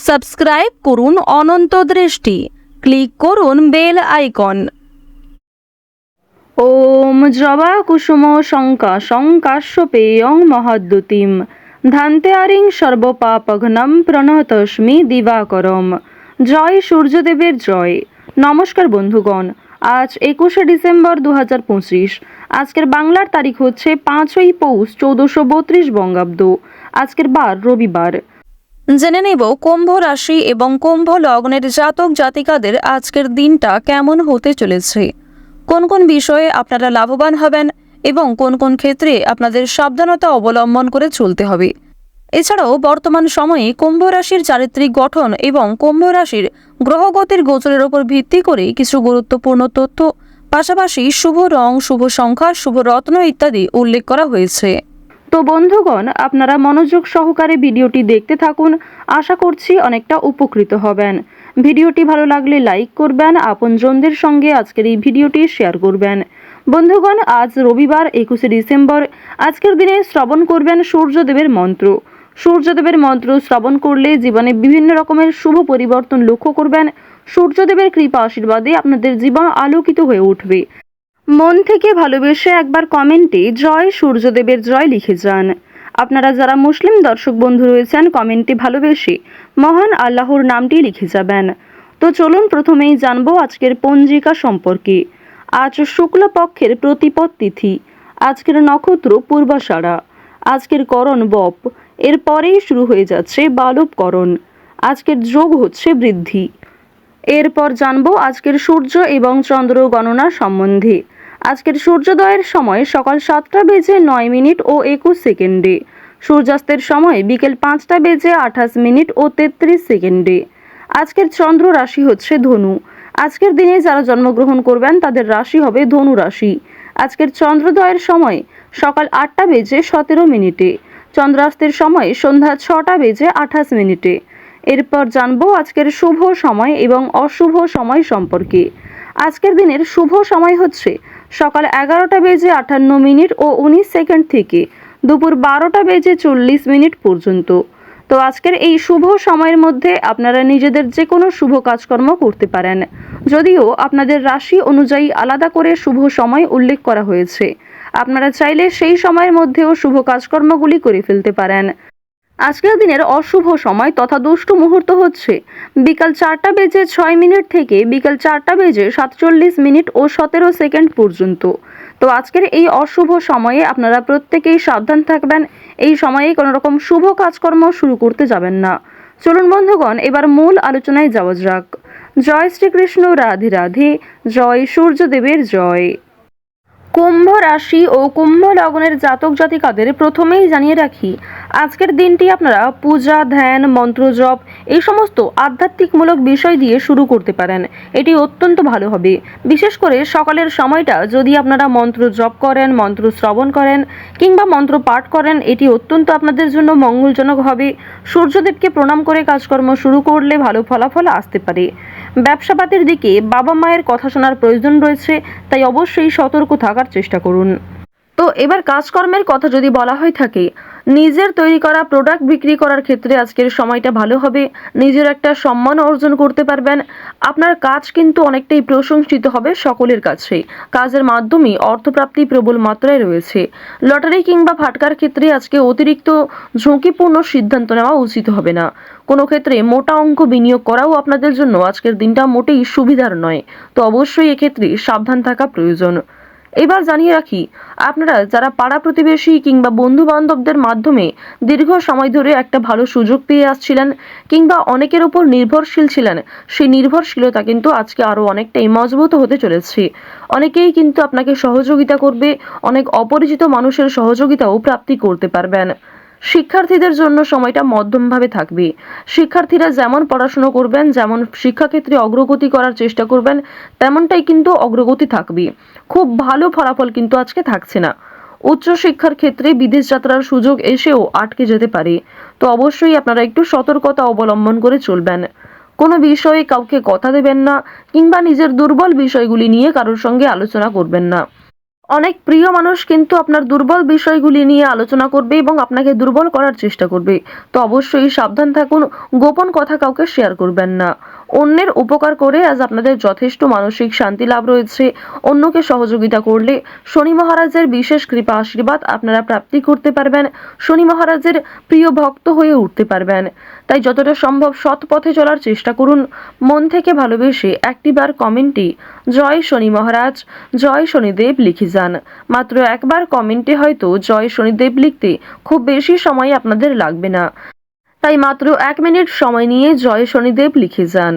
Subscribe করুন অনন্ত দৃষ্টি, click করুন বেল আইকন। ওম জবা কুসুম শঙ্কা শঙ্কাশ্যপেয়ং মহাদ্যুতিম ধান্তেয়ারিং সর্বপাপঘ্নম প্রণতস্মি দিবাকরম। জয় সূর্যদেবের জয়। নমস্কার বন্ধুগণ, আজ 21শে ডিসেম্বর 2025। আজকের বাংলার তারিখ হচ্ছে 5ই পৌষ 1432 বঙ্গাব্দ। আজকের বার রবিবার। জেনে নেব কুম্ভ রাশি এবং কুম্ভ লগ্নের জাতক জাতিকাদের আজকের দিনটা কেমন হতে চলেছে, কোন কোন বিষয়ে আপনারা লাভবান হবেন এবং কোন কোন ক্ষেত্রে আপনাদের সাবধানতা অবলম্বন করে চলতে হবে। এছাড়াও বর্তমান সময়ে কুম্ভ রাশির চারিত্রিক গঠন এবং কুম্ভ রাশির গ্রহগতির গোচরের উপর ভিত্তি করে কিছু গুরুত্বপূর্ণ তথ্য, পাশাপাশি শুভ রং, শুভ সংখ্যা, শুভ রত্ন ইত্যাদি উল্লেখ করা হয়েছে। তো বন্ধুগণ, আপনারা মনোযোগ সহকারে ভিডিওটি দেখতে থাকুন। আশা করছি অনেকটা উপকৃত হবেন। ভিডিওটি ভালো লাগলে লাইক করবেন, আপনজনদের সঙ্গে আজকের এই ভিডিওটি শেয়ার করবেন। বন্ধুগণ, আজ রবিবার 21শে ডিসেম্বর। আজকের দিনে শ্রবণ করবেন সূর্যদেবের মন্ত্র। সূর্যদেবের মন্ত্র শ্রবণ করলে জীবনে বিভিন্ন রকমের শুভ পরিবর্তন লক্ষ্য করবেন। সূর্যদেবের কৃপা আশীর্বাদে আপনাদের জীবন আলোকিত হয়ে উঠবে। মন থেকে ভালোবেসে একবার কমেন্টে জয় সূর্যদেবের জয় লিখে যান। আপনারা যারা মুসলিম দর্শক বন্ধু রয়েছেন, কমেন্টে ভালোবেসে মহান আল্লাহর নামটি লিখে যাবেন। তো চলুন প্রথমেই জানবো আজকের পঞ্জিকা সম্পর্কে। আজ শুক্লপক্ষের প্রতিপদ তিথি। আজকের নক্ষত্র পূর্বাষাঢ়া। আজকের করণ বপ। এরপরেই শুরু হয়ে যাচ্ছে বালবকরণ। আজকের যোগ হচ্ছে বৃদ্ধি। এরপর জানবো আজকের সূর্য এবং চন্দ্র গণনা সম্বন্ধে। আজকের সূর্যোদয়ের সময় সকাল 7:09 ও 21 সেকেন্ডে। সূর্যাস্তের সময় বিকেল 5:28 ও 33 সেকেন্ডে। আজকের চন্দ্র রাশি হচ্ছে ধনু। আজকের দিনে যারা জন্মগ্রহণ করবেন তাদের রাশি হবে ধনু রাশি। আজকের চন্দ্রোদয়ের সময় সকাল 8:17। চন্দ্রাস্তের সময় সন্ধ্যা 6:28। এরপর জানবো আজকের শুভ সময় এবং অশুভ সময় সম্পর্কে। আজকের দিনের শুভ সময় হচ্ছে সকাল 11:58 ও 19 সেকেন্ড থেকে দুপুর 12:40 পর্যন্ত। তো আজকের এই শুভ সময়ের মধ্যে আপনারা নিজেদের যে কোনো শুভ কাজকর্ম করতে পারেন, যদিও আপনাদের রাশি অনুযায়ী আলাদা করে শুভ সময় উল্লেখ করা হয়েছে। আপনারা চাইলে সেই সময়ের মধ্যেও শুভ কাজকর্মগুলি করে ফেলতে পারেন। আজকের দিনের অশুভ সময় তথা দুষ্টু মুহূর্ত হচ্ছে বিকাল 4:06 থেকে বিকাল 4:47 ও 17 সেকেন্ড পর্যন্ত। তো আজকের এই অশুভ সময়ে আপনারা প্রত্যেকেই সাবধান থাকবেন। এই সময়ে কোনো রকম শুভ কাজকর্ম শুরু করতে যাবেন না। চলুন বন্ধুগণ, এবার মূল আলোচনায় যাওয়া যাক। জয় শ্রীকৃষ্ণ, রাধে রাধে, জয় সূর্যদেবের জয়। কুম্ভ রাশি ও কুম্ভ লগ্নের জাতক জাতিকাদের প্রথমেই জানিয়ে রাখি, আজকের দিনটি আপনারা পূজা, ধ্যান, মন্ত্র জপ এই সমস্ত আধ্যাত্মিকমূলক বিষয় দিয়ে শুরু করতে পারেন। এটি অত্যন্ত ভালো হবে। বিশেষ করে সকালের সময়টা যদি আপনারা মন্ত্র জপ করেন, মন্ত্র শ্রবণ করেন কিংবা মন্ত্র পাঠ করেন, এটি অত্যন্ত আপনাদের জন্য মঙ্গলজনক হবে। সূর্যদেবকে প্রণাম করে কাজকর্ম শুরু করলে ভালো ফলাফল আসতে পারে। ব্যবসাপাতির দিকে বাবা মায়ের কথা শোনার প্রয়োজন রয়েছে, তাই অবশ্যই সতর্ক থাকার চেষ্টা করুন। তো এবার কাজকর্মের কথা যদি বলা হয়ে থাকে, নিজের তৈরি করা প্রোডাক্ট বিক্রি করার ক্ষেত্রে আজকের সময়টা ভালো হবে। নিজের একটা সম্মান অর্জন করতে পারবেন। আপনার কাজ কিন্তু অনেকটাই প্রশংসিত হবে সকলের কাছে। কাজের মাধ্যমে অর্থপ্রাপ্তি প্রবল মাত্রায় রয়েছে। লটারি কিংবা ফাটকার ক্ষেত্রে আজকে অতিরিক্ত ঝুঁকিপূর্ণ সিদ্ধান্ত নেওয়া উচিত হবে না। কোনো ক্ষেত্রে মোটা অঙ্ক বিনিয়োগ করাও আপনাদের জন্য আজকের দিনটা মোটেই সুবিধার নয়। তো অবশ্যই এক্ষেত্রে সাবধান থাকা প্রয়োজন। এবার জানিয়ে রাখি, আপনারা যারা পাড়া প্রতিবেশী কিংবা বন্ধু বান্ধবদের মাধ্যমে দীর্ঘ সময় ধরে একটা ভালো সুযোগ পেয়ে আসছিলেন কিংবা অনেকের উপর নির্ভরশীল ছিলেন, সেই নির্ভরশীলতা কিন্তু আজকে আরো অনেকটাই মজবুত হতে চলেছে। অনেকেই কিন্তু আপনাকে সহযোগিতা করবে। অনেক অপরিচিত মানুষের সহযোগিতাও প্রাপ্তি করতে পারবেন। শিক্ষার্থীদের জন্য সময়টা মধ্যমভাবে থাকবে। শিক্ষার্থীরা যেমন পড়াশোনা করবেন, যেমন শিক্ষাক্ষেত্রে অগ্রগতি করার চেষ্টা করবেন, তেমনটাই কিন্তু অগ্রগতি থাকবে। খুব ভালো ফলাফল কিন্তু আজকে থাকছে না। উচ্চশিক্ষার ক্ষেত্রে বিদেশ যাত্রার সুযোগ এসেও আটকে যেতে পারে। তো অবশ্যই আপনারা একটু সতর্কতা অবলম্বন করে চলবেন। কোনো বিষয়ে কাউকে কথা দেবেন না কিংবা নিজের দুর্বল বিষয়গুলি নিয়ে কারোর সঙ্গে আলোচনা করবেন না। অনেক প্রিয় মানুষ কিন্তু আপনার দুর্বল বিষয়গুলি নিয়ে আলোচনা করবে এবং আপনাকে দুর্বল করার চেষ্টা করবে। তো অবশ্যই সাবধান থাকুন, গোপন কথা কাউকে শেয়ার করবেন না। অন্যের উপকার করে আজ আপনাদের যথেষ্ট মানসিক শান্তি লাভ রয়েছে। অন্যকে সহযোগিতা করলে শনি মহারাজের বিশেষ কৃপা আশীর্বাদ আপনারা প্রাপ্তি করতে পারবেন। শনি মহারাজের প্রিয় ভক্ত হয়ে উঠতে পারবেন। তাই যতটা সম্ভব সৎ পথে চলার চেষ্টা করুন। মন থেকে ভালোবেসে একটিবার কমেন্টে জয় শনি মহারাজ, জয় শনিদেব লিখে যান। মাত্র একবার কমেন্টে হয়তো জয় শনিদেব লিখতে খুব বেশি সময় আপনাদের লাগবে না, তাই মাত্র 1 মিনিট সময় নিয়ে জয় শনিদেব লিখে যান।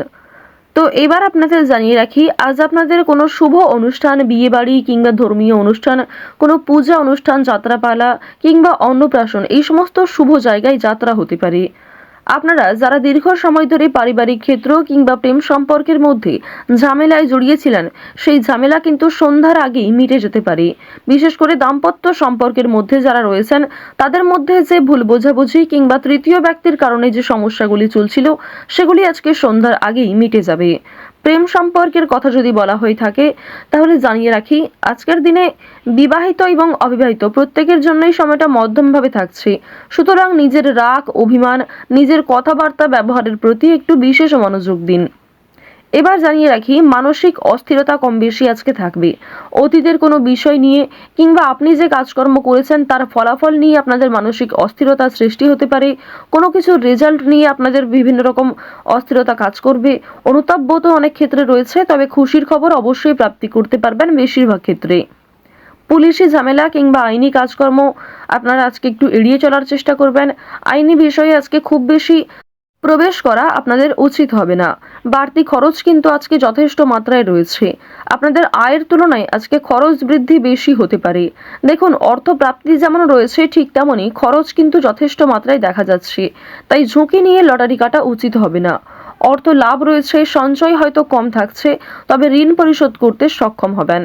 তো এবার আপনাদের জানিয়ে রাখি, আজ আপনাদের কোনো শুভ অনুষ্ঠান, বিয়ে বাড়ি কিংবা ধর্মীয় অনুষ্ঠান, কোনো পূজা অনুষ্ঠান, যাত্রাপালা কিংবা অন্নপ্রাশন, এই সমস্ত শুভ জায়গায় যাত্রা হতে পারে। আপনারা যারা দীর্ঘ সময় ধরে পারিবারিক ক্ষেত্র কিংবা প্রেম সম্পর্কের মধ্যে ঝামেলায় জড়িয়েছিলেন, সেই ঝামেলা কিন্তু সন্ধ্যার আগেই মিটে যেতে পারে। বিশেষ করে দাম্পত্য সম্পর্কের মধ্যে যারা রয়েছেন, তাদের মধ্যে যে ভুল বোঝাবুঝি কিংবা তৃতীয় ব্যক্তির কারণে যে সমস্যাগুলি চলছিল, সেগুলি আজকে সন্ধ্যার আগেই মিটে যাবে। প্রেম সম্পর্কের কথা যদি বলা হয়ে থাকে, তাহলে জানিয়ে রাখি, আজকের দিনে বিবাহিত এবং অবিবাহিত প্রত্যেকের জন্যই সময়টা মধ্যমভাবে থাকছে। সুতরাং নিজের রাগ, অভিমান, নিজের কথাবার্তা ব্যবহারের প্রতি একটু বিশেষ মনোযোগ দিন। এবার জানিয়ে রাখি, মানসিক অস্থিরতা কম বেশি আজকে থাকবে। অতীতের কোনো বিষয় নিয়ে কিংবা আপনি যে কাজকর্ম করেছেন তার ফলাফল নিয়ে আপনাদের মানসিক অস্থিরতা সৃষ্টি হতে পারে। কোনো কিছুর রেজাল্ট নিয়ে আপনাদের বিভিন্ন রকম অস্থিরতা কাজ করবে। অনুতাপ বোধও অনেক ক্ষেত্রে রয়েছে, তবে খুশির খবর অবশ্যই প্রাপ্তি করতে পারবেন বেশিরভাগ ক্ষেত্রে। পুলিশি ঝামেলা কিংবা আইনি কাজকর্ম আপনারা আজকে একটু এড়িয়ে চলার চেষ্টা করবেন। আইনি বিষয়ে আজকে খুব বেশি প্রবেশ করা আপনাদের উচিত হবে না। বাড়তি খরচ কিন্তু আজকে যথেষ্ট মাত্রায় রয়েছে। আপনাদের আয়ের তুলনায় আজকে খরচ বৃদ্ধি বেশি হতে পারে। দেখুন, অর্থ প্রাপ্তি যেমন রয়েছে, ঠিক তেমনই খরচ কিন্তু যথেষ্ট মাত্রায় দেখা যাচ্ছে। তাই ঝুঁকি নিয়ে লটারি কাটা উচিত হবে না। অর্থ লাভ রয়েছে, সঞ্চয় হয়তো কম থাকছে, তবে ঋণ পরিশোধ করতে সক্ষম হবেন।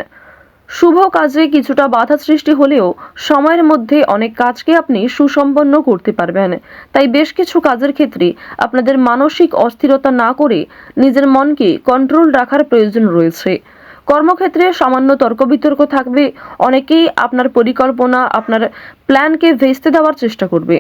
শুভ কাজে কিছুটা বাধা সৃষ্টি হলেও সময়ের মধ্যে অনেক কাজকে আপনি সুসম্পন্ন করতে পারবেন। তাই বেশ কিছু কাজের ক্ষেত্রে আপনাদের মানসিক অস্থিরতা না করে নিজের মনকে কন্ট্রোল রাখার প্রয়োজন রয়েছে। কর্মক্ষেত্রে সামান্য তর্ক বিতর্ক থাকবে। অনেকেই আপনার পরিকল্পনা, আপনার প্ল্যানকে ভেস্তে দেওয়ার চেষ্টা করবে।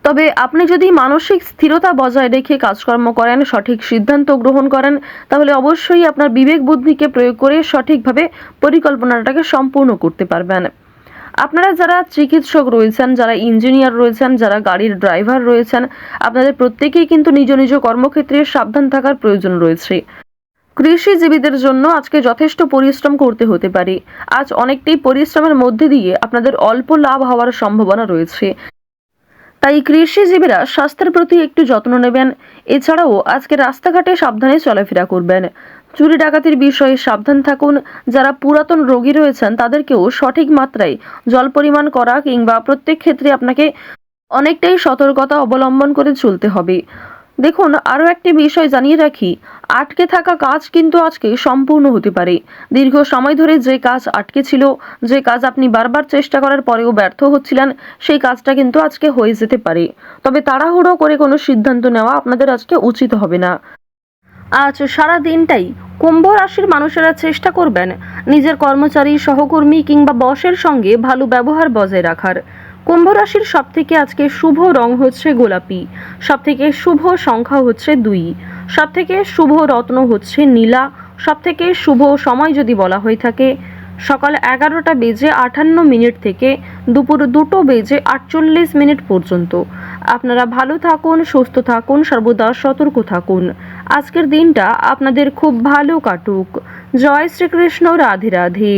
তবে আপনি যদি মানসিক স্থিরতা বজায় রেখে কাজকর্ম করেন, সঠিক সিদ্ধান্ত গ্রহণ করেন, তাহলে অবশ্যই আপনার বিবেক বুদ্ধিকে প্রয়োগ করে সঠিকভাবে পরিকল্পনাটাকে সম্পূর্ণ করতে পারবেন। আপনারা যারা চিকিৎসক রয়েছেন, যারা ইঞ্জিনিয়ার রয়েছেন, যারা গাড়ির ড্রাইভার রয়েছেন, আপনাদের প্রত্যেকেই কিন্তু নিজ নিজ কর্মক্ষেত্রে সাবধান থাকার প্রয়োজন রয়েছে। কৃষিজীবীদের জন্য আজকে যথেষ্ট পরিশ্রম করতে হতে পারে। আজ অনেকটাই পরিশ্রমের মধ্যে দিয়ে আপনাদের অল্প লাভ হওয়ার সম্ভাবনা রয়েছে। তাই কৃষিজীবীরা স্বাস্থ্যের প্রতি একটু যত্ন নেবেন। এছাড়াও আজকে রাস্তাঘাটে সাবধানে চলাফেরা করবেন। চুরি ডাকাতির বিষয়ে সাবধান থাকুন। যারা পুরাতন রোগী রয়েছেন তাদেরকেও সঠিক মাত্রায় জল পরিমাণ করা কিংবা প্রত্যেক ক্ষেত্রে আপনাকে অনেকটাই সতর্কতা অবলম্বন করে চলতে হবে। দেখুন, আরও একটি বিষয় জানিয়ে রাখি, আটকে থাকা কাজ কিন্তু আজকে সম্পূর্ণ হতে পারে। দীর্ঘ সময় ধরে যে কাজ আটকে ছিল, যে কাজ আপনি বারবার চেষ্টা করার পরেও ব্যর্থ হচ্ছিলেন, সেই কাজটা কিন্তু আজকে হয়ে যেতে পারে। তবে তাড়াহুড়ো করে কোনো সিদ্ধান্ত নেওয়া আপনাদের আজকে উচিত হবে না। আজ সারা দিনটাই কুম্ভ রাশির মানুষেরা চেষ্টা করবেন নিজের কর্মচারী, সহকর্মী কিংবা বসের সঙ্গে ভালো ব্যবহার বজায় রাখার। কুম্ভ রাশির সবথেকে আজকে শুভ রং হচ্ছে গোলাপি, সবথেকে শুভ সংখ্যা হচ্ছে 2, সবথেকে শুভ রত্ন হচ্ছে নীলা, সবথেকে শুভ সময় যদি বলা হয়ে থাকে সকাল 11:58 থেকে দুপুর 2:48 পর্যন্ত। আপনারা ভালো থাকুন, সুস্থ থাকুন, সর্বদা সতর্ক থাকুন। আজকের দিনটা আপনাদের খুব ভালো কাটুক। জয় শ্রীকৃষ্ণ, রাধে রাধে।